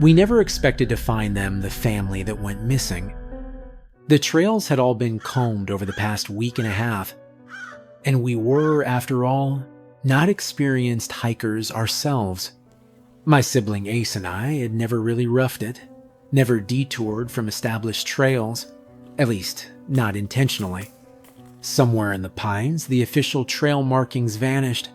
We never expected to find them the family that went missing. The trails had all been combed over the past week and a half, and we were, after all, not experienced hikers ourselves. My sibling Ace and I had never really roughed it, never detoured from established trails, at least not intentionally. Somewhere in the pines, the official trail markings vanished.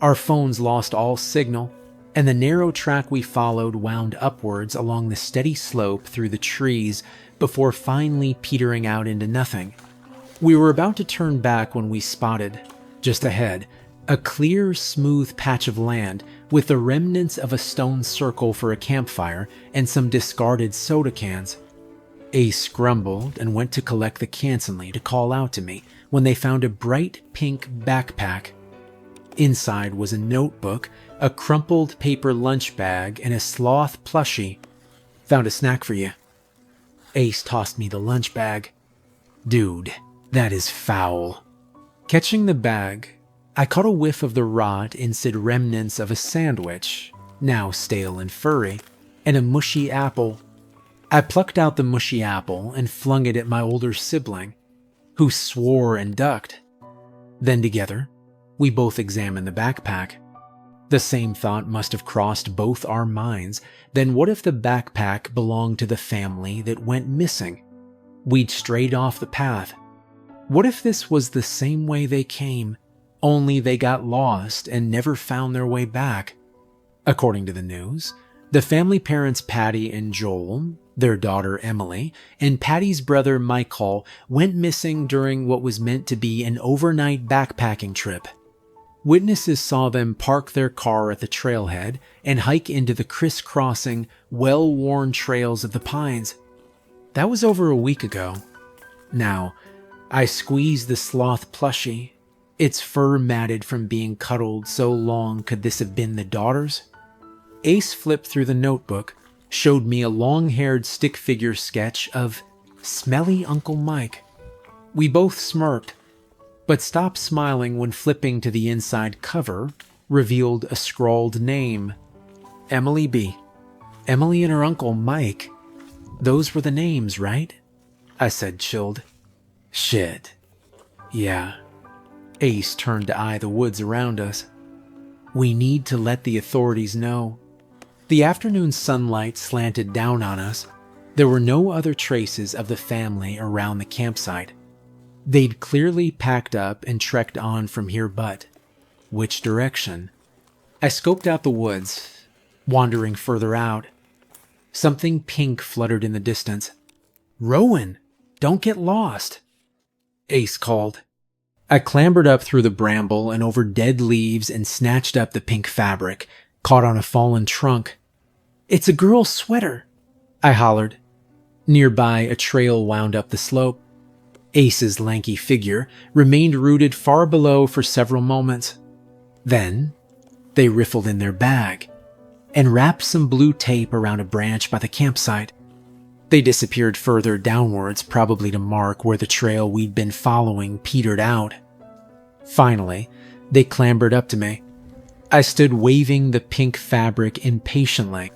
Our phones lost all signal, and the narrow track we followed wound upwards along the steady slope through the trees before finally petering out into nothing. We were about to turn back when we spotted, just ahead, a clear, smooth patch of land with the remnants of a stone circle for a campfire and some discarded soda cans. Ace grumbled and went to collect the cantonly to call out to me when they found a bright pink backpack. Inside was a notebook, a crumpled paper lunch bag, and a sloth plushie. "Found a snack for you." Ace tossed me the lunch bag. "Dude, that is foul." Catching the bag, I caught a whiff of the rot instead remnants of a sandwich, now stale and furry, and a mushy apple. I plucked out the mushy apple and flung it at my older sibling, who swore and ducked. Then together, we both examined the backpack. The same thought must have crossed both our minds. Then what if the backpack belonged to the family that went missing? We'd strayed off the path. What if this was the same way they came, only they got lost and never found their way back? According to the news, the family parents Patty and Joel, their daughter Emily, and Patty's brother Michael went missing during what was meant to be an overnight backpacking trip. Witnesses saw them park their car at the trailhead and hike into the crisscrossing, well-worn trails of the pines. That was over a week ago. Now, I squeezed the sloth plushie. Its fur matted from being cuddled so long. Could this have been the daughter's? Ace flipped through the notebook, showed me a long-haired stick figure sketch of smelly Uncle Mike. We both smirked, but stopped smiling when flipping to the inside cover revealed a scrawled name. Emily B. Emily and her uncle Mike. Those were the names, right? I said, chilled. Shit. Yeah. Ace turned to eye the woods around us. We need to let the authorities know. The afternoon sunlight slanted down on us. There were no other traces of the family around the campsite. They'd clearly packed up and trekked on from here, but which direction? I scoped out the woods, wandering further out. Something pink fluttered in the distance. "Rowan, don't get lost," Ace called. I clambered up through the bramble and over dead leaves and snatched up the pink fabric, caught on a fallen trunk. "It's a girl's sweater," I hollered. Nearby, a trail wound up the slope. Ace's lanky figure remained rooted far below for several moments. Then, they riffled in their bag and wrapped some blue tape around a branch by the campsite. They disappeared further downwards, probably to mark where the trail we'd been following petered out. Finally, they clambered up to me. I stood waving the pink fabric impatiently.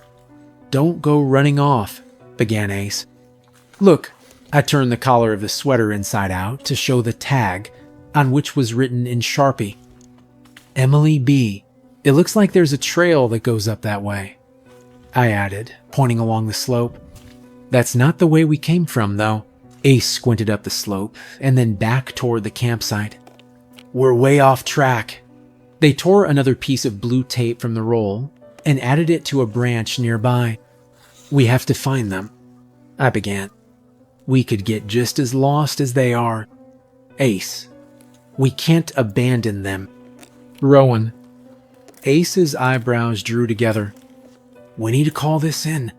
"Don't go running off," began Ace. "Look," I turned the collar of the sweater inside out to show the tag, on which was written in Sharpie. "Emily B. It looks like there's a trail that goes up that way," I added, pointing along the slope. "That's not the way we came from, though." Ace squinted up the slope and then back toward the campsite. "We're way off track." They tore another piece of blue tape from the roll and added it to a branch nearby. "We have to find them," I began. "We could get just as lost as they are. Ace, we can't abandon them." "Rowan." Ace's eyebrows drew together. "We need to call this in.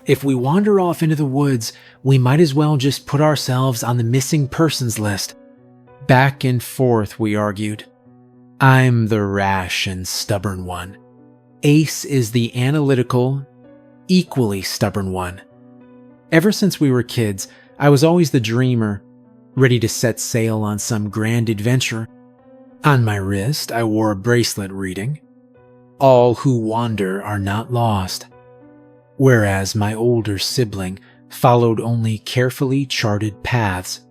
If we wander off into the woods, we might as well just put ourselves on the missing persons list." Back and forth we argued. I'm the rash and stubborn one. Ace is the analytical, equally stubborn one. Ever since we were kids, I was always the dreamer, ready to set sail on some grand adventure. On my wrist, I wore a bracelet reading, "All who wander are not lost." whereas my older sibling followed only carefully charted paths,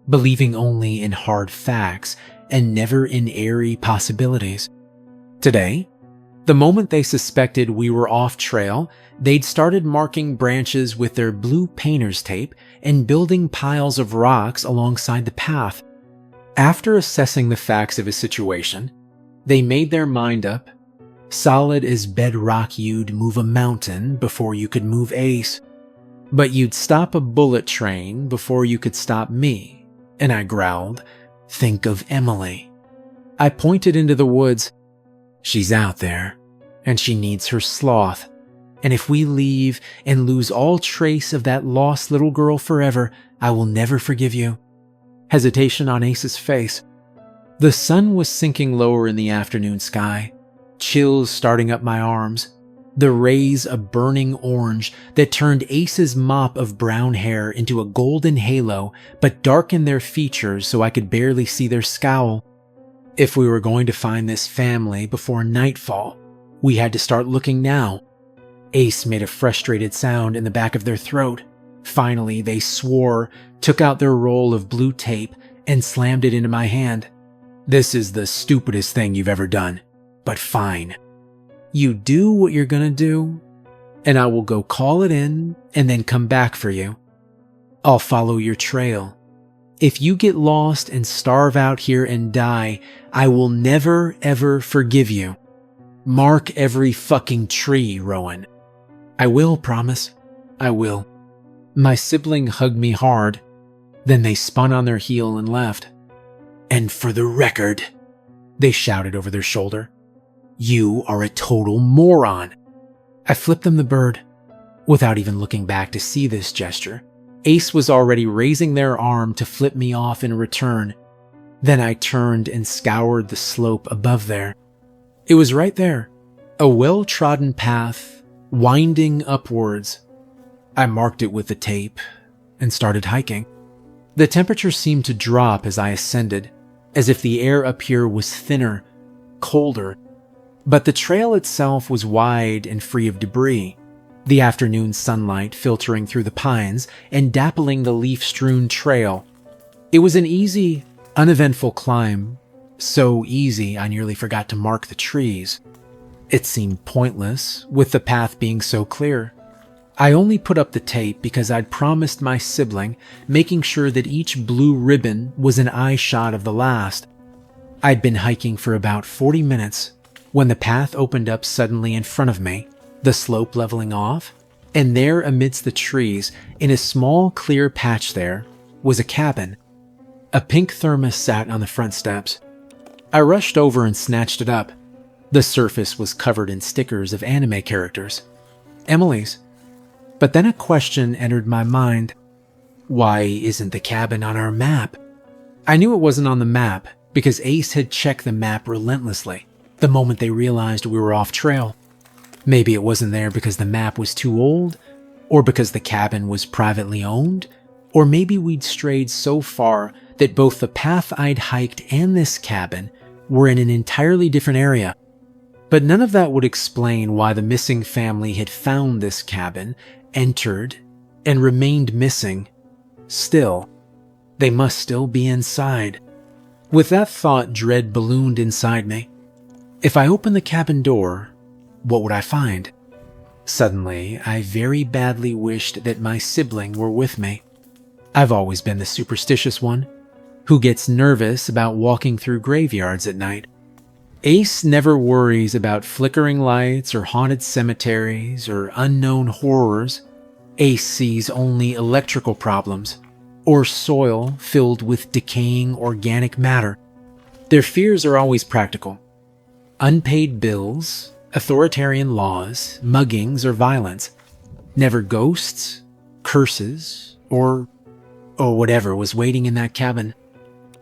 believing only in hard facts and never in airy possibilities. Today, the moment they suspected we were off trail, they'd started marking branches with their blue painter's tape and building piles of rocks alongside the path. After assessing the facts of a situation, they made their mind up. Solid as bedrock, you'd move a mountain before you could move Ace. But you'd stop a bullet train before you could stop me. And I growled, "Think of Emily." I pointed into the woods. "She's out there, and she needs her sloth. And if we leave and lose all trace of that lost little girl forever, I will never forgive you." Hesitation on Ace's face. The sun was sinking lower in the afternoon sky, chills starting up my arms, the rays a burning orange that turned Ace's mop of brown hair into a golden halo but darkened their features so I could barely see their scowl. If we were going to find this family before nightfall, we had to start looking now. Ace made a frustrated sound in the back of their throat. Finally, they swore, took out their roll of blue tape, and slammed it into my hand. "This is the stupidest thing you've ever done, but fine. You do what you're gonna do, and I will go call it in and then come back for you. I'll follow your trail. If you get lost and starve out here and die, I will never ever forgive you. Mark every fucking tree, Rowan." "I will, promise. I will." My sibling hugged me hard. Then they spun on their heel and left. "And for the record," they shouted over their shoulder, "you are a total moron." I flipped them the bird. Without even looking back to see this gesture, Ace was already raising their arm to flip me off in return. Then I turned and scoured the slope above there. It was right there, a well-trodden path winding upwards. I marked it with the tape and started hiking. The temperature seemed to drop as I ascended, as if the air up here was thinner, colder. But the trail itself was wide and free of debris, the afternoon sunlight filtering through the pines and dappling the leaf-strewn trail. It was an easy, uneventful climb, so easy I nearly forgot to mark the trees. It seemed pointless, with the path being so clear. I only put up the tape because I'd promised my sibling, making sure that each blue ribbon was an eye shot of the last. I'd been hiking for about 40 minutes when the path opened up suddenly in front of me, the slope leveling off, and there amidst the trees, in a small clear patch there, was a cabin. A pink thermos sat on the front steps. I rushed over and snatched it up. The surface was covered in stickers of anime characters. Emily's. But then a question entered my mind. Why isn't the cabin on our map? I knew it wasn't on the map because Ace had checked the map relentlessly the moment they realized we were off trail. Maybe it wasn't there because the map was too old, or because the cabin was privately owned, or maybe we'd strayed so far that both the path I'd hiked and this cabin were in an entirely different area. But none of that would explain why the missing family had found this cabin, entered, and remained missing. Still, they must still be inside. With that thought, dread ballooned inside me. If I opened the cabin door, what would I find? Suddenly, I very badly wished that my sibling were with me. I've always been the superstitious one, who gets nervous about walking through graveyards at night. Ace never worries about flickering lights or haunted cemeteries or unknown horrors. Ace sees only electrical problems or soil filled with decaying organic matter. Their fears are always practical. Unpaid bills, authoritarian laws, muggings, or violence. Never ghosts, curses, or whatever was waiting in that cabin.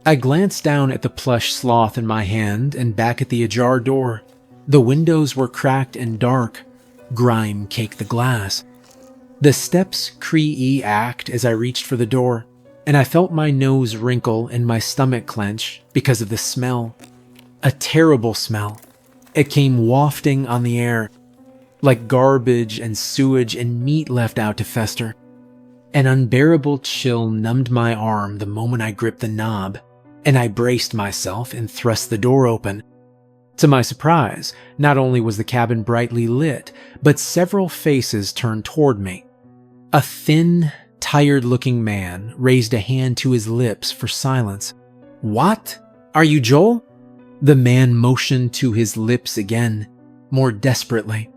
I glanced down at the plush sloth in my hand and back at the ajar door. The windows were cracked and dark. Grime caked the glass. The steps creaked as I reached for the door, and I felt my nose wrinkle and my stomach clench because of the smell. A terrible smell. It came wafting on the air. like garbage and sewage and meat left out to fester. An unbearable chill numbed my arm the moment I gripped the knob, and I braced myself and thrust the door open. To my surprise, not only was the cabin brightly lit, but several faces turned toward me. A thin, tired-looking man raised a hand to his lips for silence. "What? Are you Joel?" The man motioned to his lips again, more desperately.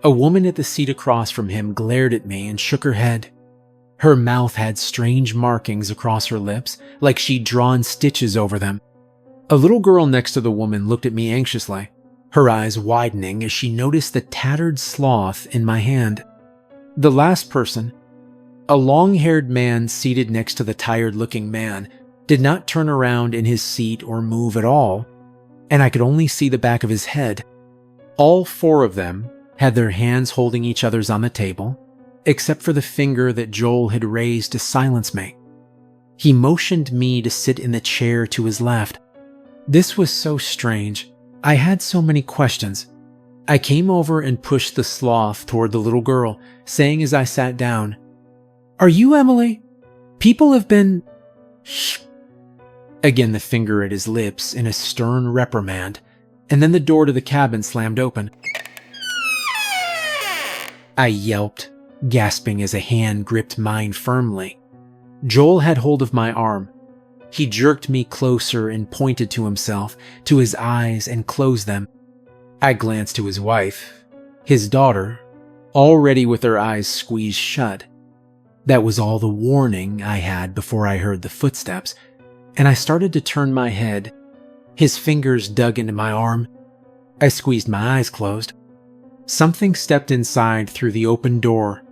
A woman at the seat across from him glared at me and shook her head. Her mouth had strange markings across her lips, like she'd drawn stitches over them. A little girl next to the woman looked at me anxiously, her eyes widening as she noticed the tattered sloth in my hand. The last person, a long-haired man seated next to the tired-looking man, did not turn around in his seat or move at all, and I could only see the back of his head. All four of them had their hands holding each other's on the table, except for the finger that Joel had raised to silence me. He motioned me to sit in the chair to his left. This was so strange. I had so many questions. I came over and pushed the sloth toward the little girl, saying as I sat down, "Are you Emily? People have been..." "Shh." Again the finger at his lips in a stern reprimand, and then the door to the cabin slammed open. I yelped, gasping as a hand gripped mine firmly. Joel had hold of my arm. He jerked me closer and pointed to himself, to his eyes, and closed them. I glanced to his wife, his daughter, already with her eyes squeezed shut. That was all the warning I had before I heard the footsteps, and I started to turn my head. His fingers dug into my arm. I squeezed my eyes closed. Something stepped inside through the open door.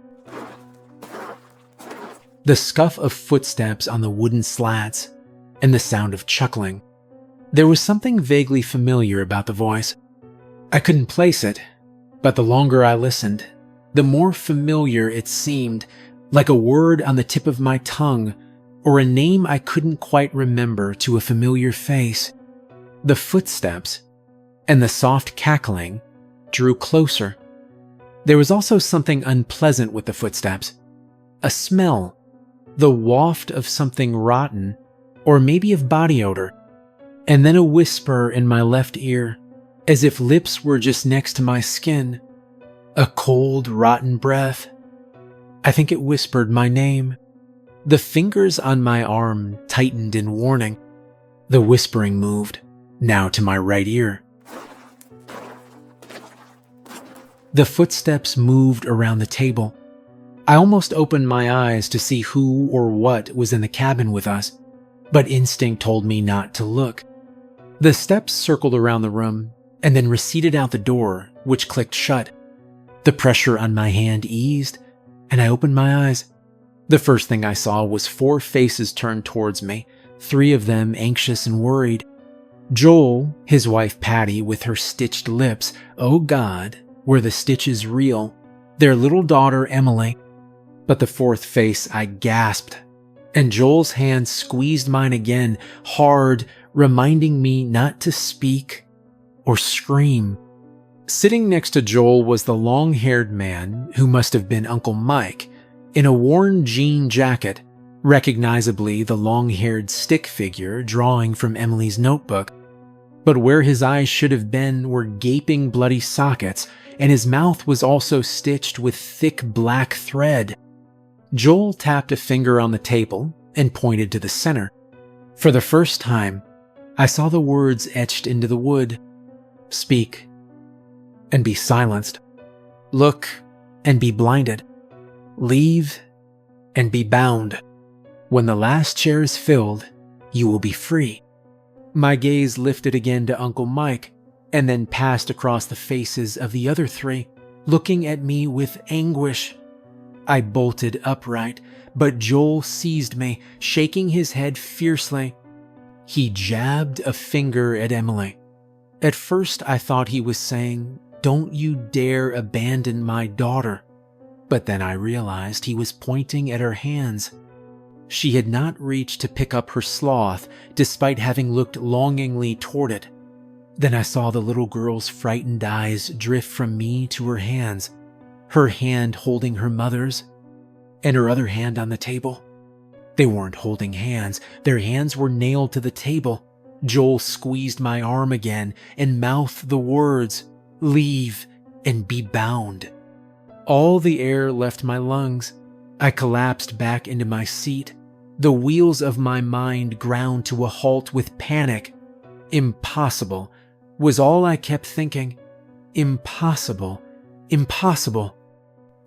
The scuff of footsteps on the wooden slats, and the sound of chuckling. There was something vaguely familiar about the voice. I couldn't place it, but the longer I listened, the more familiar it seemed, like a word on the tip of my tongue, or a name I couldn't quite remember to a familiar face. The footsteps and the soft cackling drew closer. There was also something unpleasant with the footsteps. A smell, the waft of something rotten, or maybe of body odor, and then a whisper in my left ear, as if lips were just next to my skin. A cold, rotten breath. I think it whispered my name. The fingers on my arm tightened in warning. The whispering moved, now to my right ear. The footsteps moved around the table. I almost opened my eyes to see who or what was in the cabin with us, but instinct told me not to look. The steps circled around the room and then receded out the door, which clicked shut. The pressure on my hand eased, and I opened my eyes. The first thing I saw was 4 faces turned towards me, 3 of them anxious and worried. Joel, his wife Patty with her stitched lips, oh God, were the stitches real? Their little daughter Emily. But the 4th face, I gasped, and Joel's hand squeezed mine again, hard, reminding me not to speak or scream. Sitting next to Joel was the long-haired man who must have been Uncle Mike, in a worn jean jacket, recognizably the long-haired stick figure drawing from Emily's notebook. But where his eyes should have been were gaping bloody sockets, and his mouth was also stitched with thick black thread. Joel tapped a finger on the table and pointed to the center. For the first time, I saw the words etched into the wood. Speak and be silenced. Look and be blinded. Leave and be bound. When the last chair is filled, you will be free. My gaze lifted again to Uncle Mike, and then passed across the faces of the other 3, looking at me with anguish. I bolted upright, but Joel seized me, shaking his head fiercely. He jabbed a finger at Emily. At first I thought he was saying, "Don't you dare abandon my daughter." But then I realized he was pointing at her hands. She had not reached to pick up her sloth, despite having looked longingly toward it. Then I saw the little girl's frightened eyes drift from me to her hands, her hand holding her mother's, and her other hand on the table. They weren't holding hands, their hands were nailed to the table. Joel squeezed my arm again and mouthed the words, "Leave and be bound." All the air left my lungs. I collapsed back into my seat. The wheels of my mind ground to a halt with panic. Impossible was all I kept thinking. Impossible, impossible.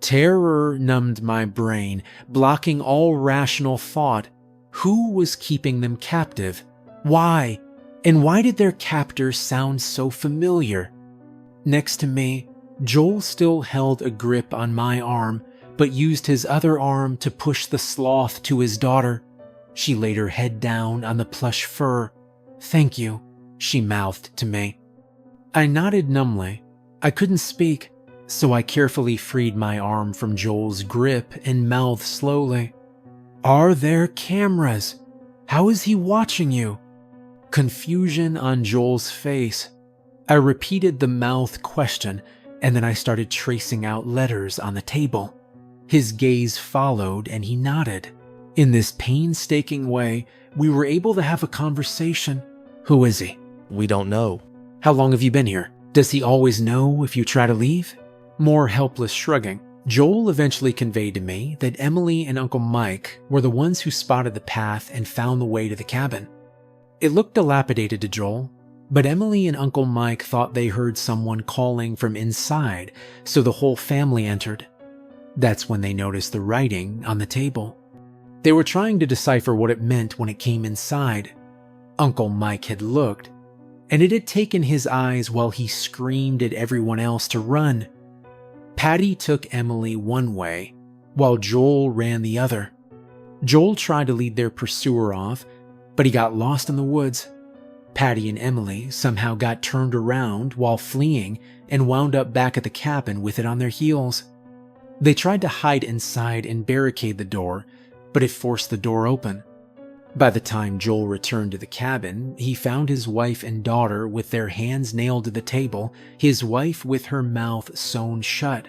Terror numbed my brain, blocking all rational thought. Who was keeping them captive? Why? And why did their captors sound so familiar? Next to me, Joel still held a grip on my arm, but used his other arm to push the sloth to his daughter. She laid her head down on the plush fur. "Thank you," she mouthed to me. I nodded numbly. I couldn't speak, so I carefully freed my arm from Joel's grip and mouthed slowly, "Are there cameras? How is he watching you?" Confusion on Joel's face. I repeated the mouth question, and then I started tracing out letters on the table. His gaze followed, and he nodded. In this painstaking way, we were able to have a conversation. "Who is he?" "We don't know." "How long have you been here? Does he always know if you try to leave?" More helpless shrugging, Joel eventually conveyed to me that Emily and Uncle Mike were the ones who spotted the path and found the way to the cabin. It looked dilapidated to Joel, but Emily and Uncle Mike thought they heard someone calling from inside, so the whole family entered. That's when they noticed the writing on the table. They were trying to decipher what it meant when it came inside. Uncle Mike had looked, and it had taken his eyes while he screamed at everyone else to run. Patty took Emily one way, while Joel ran the other. Joel tried to lead their pursuer off, but he got lost in the woods. Patty and Emily somehow got turned around while fleeing and wound up back at the cabin with it on their heels. They tried to hide inside and barricade the door, but it forced the door open. By the time Joel returned to the cabin, he found his wife and daughter with their hands nailed to the table, his wife with her mouth sewn shut.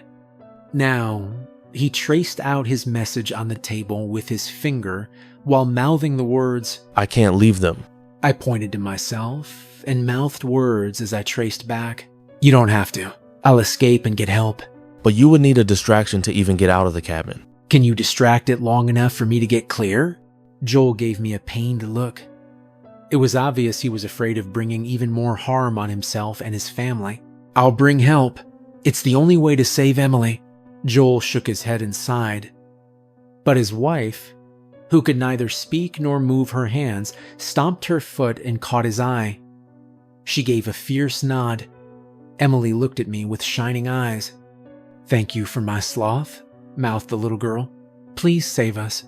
Now, he traced out his message on the table with his finger while mouthing the words, "I can't leave them." I pointed to myself and mouthed words as I traced back. "You don't have to. I'll escape and get help." "But you would need a distraction to even get out of the cabin." "Can you distract it long enough for me to get clear?" Joel gave me a pained look. It was obvious he was afraid of bringing even more harm on himself and his family. "I'll bring help. It's the only way to save Emily." Joel shook his head and sighed. But his wife, who could neither speak nor move her hands, stomped her foot and caught his eye. She gave a fierce nod. Emily looked at me with shining eyes. "Thank you for my sloth," mouthed the little girl. "Please save us."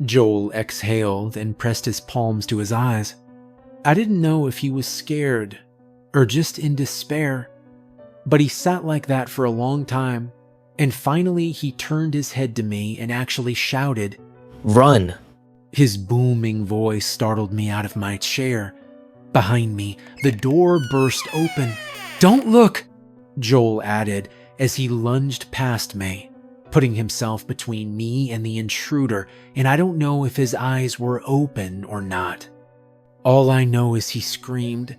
Joel exhaled and pressed his palms to his eyes. I didn't know if he was scared or just in despair, but he sat like that for a long time, and finally he turned his head to me and actually shouted, "Run!" His booming voice startled me out of my chair. Behind me, the door burst open. "Don't look," Joel added as he lunged past me, putting himself between me and the intruder, and I don't know if his eyes were open or not. All I know is he screamed,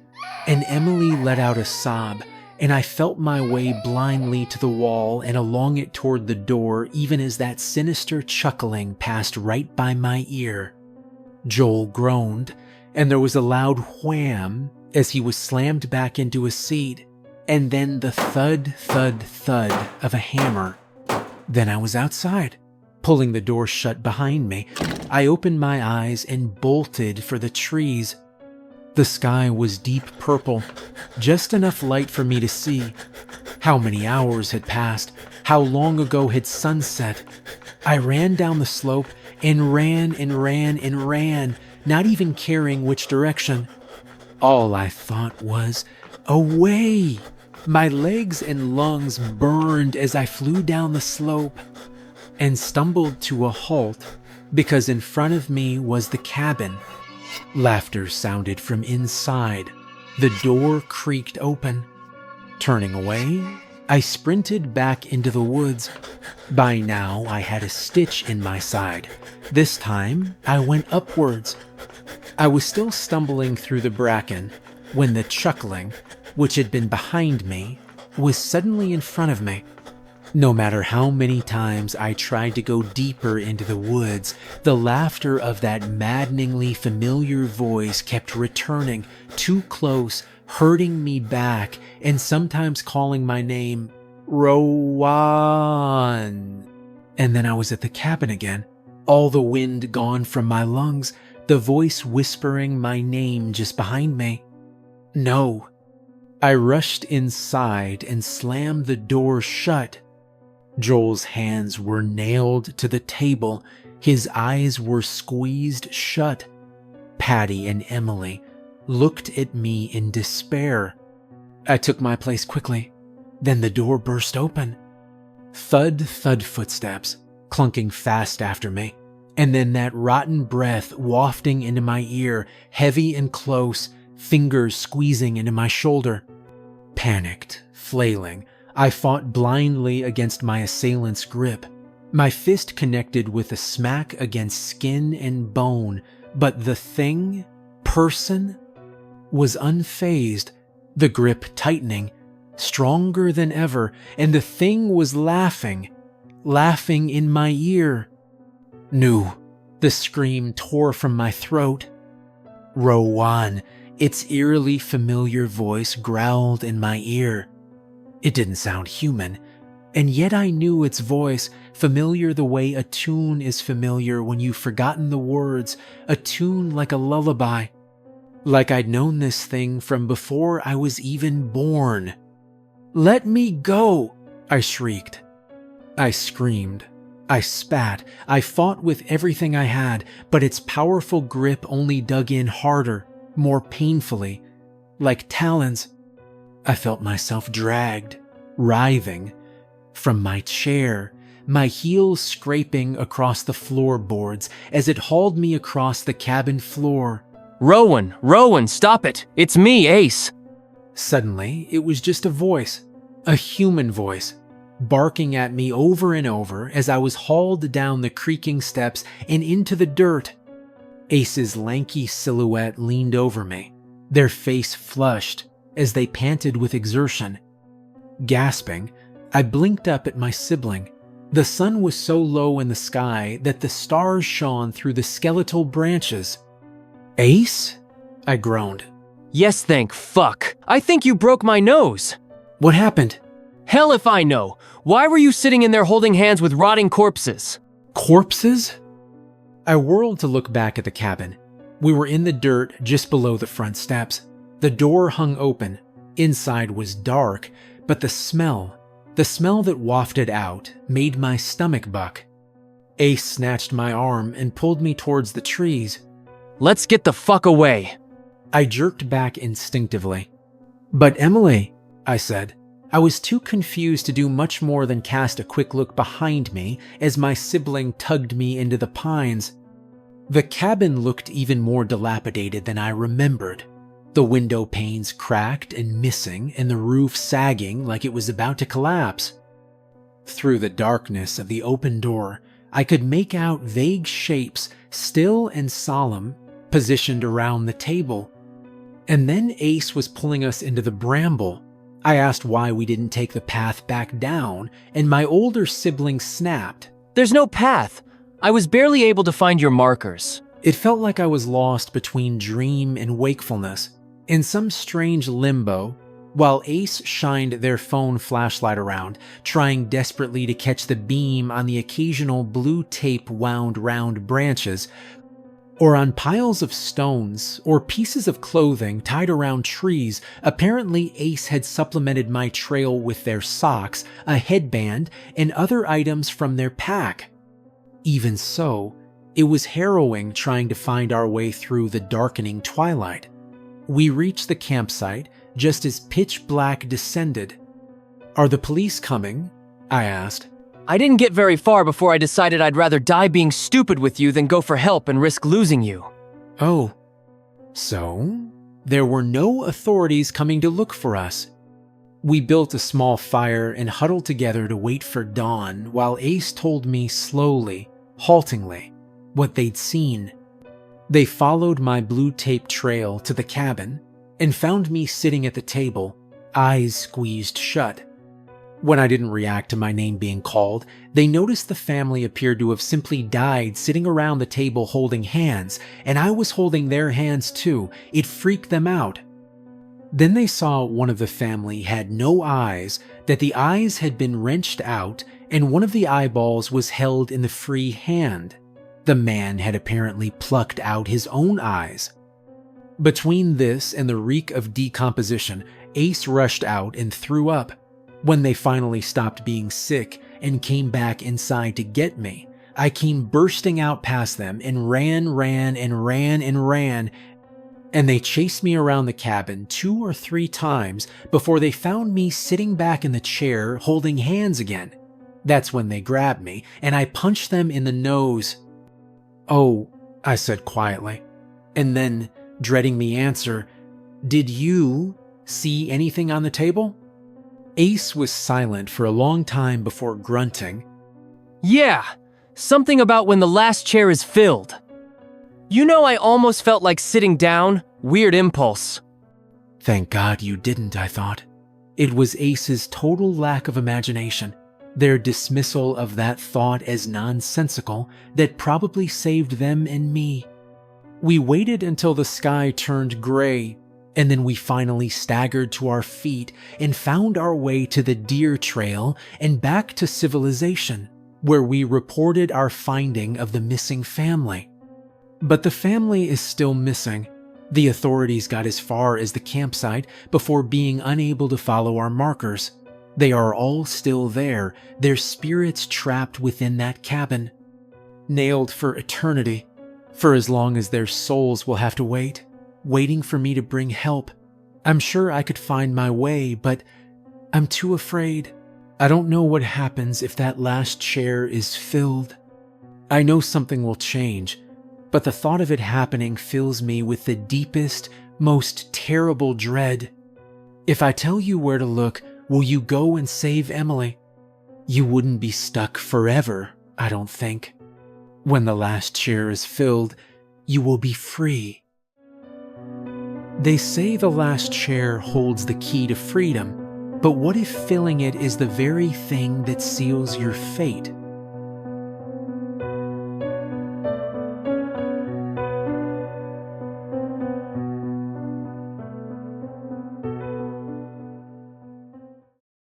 and Emily let out a sob, and I felt my way blindly to the wall and along it toward the door even as that sinister chuckling passed right by my ear. Joel groaned, and there was a loud wham as he was slammed back into a seat, and then the thud, thud, thud of a hammer. Then I was outside, pulling the door shut behind me. I opened my eyes and bolted for the trees. The sky was deep purple, just enough light for me to see. How many hours had passed? How long ago had sunset? I ran down the slope and ran and ran and ran, not even caring which direction. All I thought was, away! My legs and lungs burned as I flew down the slope and stumbled to a halt because in front of me was the cabin. Laughter sounded from inside. The door creaked open. Turning away, I sprinted back into the woods. By now, I had a stitch in my side. This time, I went upwards. I was still stumbling through the bracken when the chuckling, which had been behind me, was suddenly in front of me. No matter how many times I tried to go deeper into the woods, the laughter of that maddeningly familiar voice kept returning, too close, hurting me back, and sometimes calling my name, Rowan. And then I was at the cabin again, all the wind gone from my lungs, the voice whispering my name just behind me. No. I rushed inside and slammed the door shut. Joel's hands were nailed to the table. His eyes were squeezed shut. Patty and Emily looked at me in despair. I took my place quickly. Then the door burst open. Thud, thud footsteps, clunking fast after me. And then that rotten breath wafting into my ear, heavy and close, fingers squeezing into my shoulder. Panicked, flailing, I fought blindly against my assailant's grip. My fist connected with a smack against skin and bone, but the person, was unfazed, the grip tightening, stronger than ever, and the thing was laughing in my ear. No, the scream tore from my throat. Rowan, its eerily familiar voice growled in my ear. It didn't sound human, and yet I knew its voice, familiar the way a tune is familiar when you've forgotten the words, a tune like a lullaby. Like I'd known this thing from before I was even born. "Let me go!" I shrieked. I screamed. I spat. I fought with everything I had, but its powerful grip only dug in harder, more painfully, like talons. I felt myself dragged, writhing, from my chair, my heels scraping across the floorboards as it hauled me across the cabin floor. Rowan, stop it! It's me, Ace! Suddenly, it was just a voice, a human voice, barking at me over and over as I was hauled down the creaking steps and into the dirt. Ace's lanky silhouette leaned over me, their face flushed as they panted with exertion. Gasping, I blinked up at my sibling. The sun was so low in the sky that the stars shone through the skeletal branches. "Ace?" I groaned. Yes, thank fuck. I think you broke my nose. What happened? Hell if I know. Why were you sitting in there holding hands with rotting corpses? Corpses? I whirled to look back at the cabin. We were in the dirt just below the front steps. The door hung open. Inside was dark, but the smell that wafted out made my stomach buck. Ace snatched my arm and pulled me towards the trees. Let's get the fuck away. I jerked back instinctively. But Emily, I said. I was too confused to do much more than cast a quick look behind me as my sibling tugged me into the pines. The cabin looked even more dilapidated than I remembered. The window panes cracked and missing, and the roof sagging like it was about to collapse. Through the darkness of the open door, I could make out vague shapes, still and solemn, positioned around the table. And then Ace was pulling us into the bramble. I asked why we didn't take the path back down, and my older sibling snapped. There's no path. I was barely able to find your markers. It felt like I was lost between dream and wakefulness, in some strange limbo, while Ace shined their phone flashlight around, trying desperately to catch the beam on the occasional blue tape wound round branches, or on piles of stones, or pieces of clothing tied around trees. Apparently, Ace had supplemented my trail with their socks, a headband, and other items from their pack. Even so, it was harrowing trying to find our way through the darkening twilight. We reached the campsite just as pitch black descended. "Are the police coming?" I asked. I didn't get very far before I decided I'd rather die being stupid with you than go for help and risk losing you. Oh. So? There were no authorities coming to look for us. We built a small fire and huddled together to wait for dawn while Ace told me slowly, haltingly, what they'd seen. They followed my blue tape trail to the cabin and found me sitting at the table, eyes squeezed shut. When I didn't react to my name being called, they noticed the family appeared to have simply died sitting around the table holding hands, and I was holding their hands too. It freaked them out. Then they saw one of the family had no eyes, that the eyes had been wrenched out, and one of the eyeballs was held in the free hand. The man had apparently plucked out his own eyes. Between this and the reek of decomposition, Ace rushed out and threw up. When they finally stopped being sick and came back inside to get me, I came bursting out past them and ran, and they chased me around the cabin 2 or 3 times before they found me sitting back in the chair holding hands again. That's when they grabbed me, and I punched them in the nose. "Oh," I said quietly, and then, dreading the answer, "Did you see anything on the table?" Ace was silent for a long time before grunting. Yeah, something about when the last chair is filled. You know, I almost felt like sitting down. Weird impulse. Thank God you didn't, I thought. It was Ace's total lack of imagination, their dismissal of that thought as nonsensical, that probably saved them and me. We waited until the sky turned gray, and then we finally staggered to our feet and found our way to the deer trail and back to civilization, where we reported our finding of the missing family. But the family is still missing. The authorities got as far as the campsite before being unable to follow our markers. They are all still there, their spirits trapped within that cabin, nailed for eternity, for as long as their souls will have to wait, waiting for me to bring help. I'm sure I could find my way, but I'm too afraid. I don't know what happens if that last chair is filled. I know something will change, but the thought of it happening fills me with the deepest, most terrible dread. If I tell you where to look, will you go and save Emily? You wouldn't be stuck forever, I don't think. When the last chair is filled, you will be free. They say the last chair holds the key to freedom, but what if filling it is the very thing that seals your fate?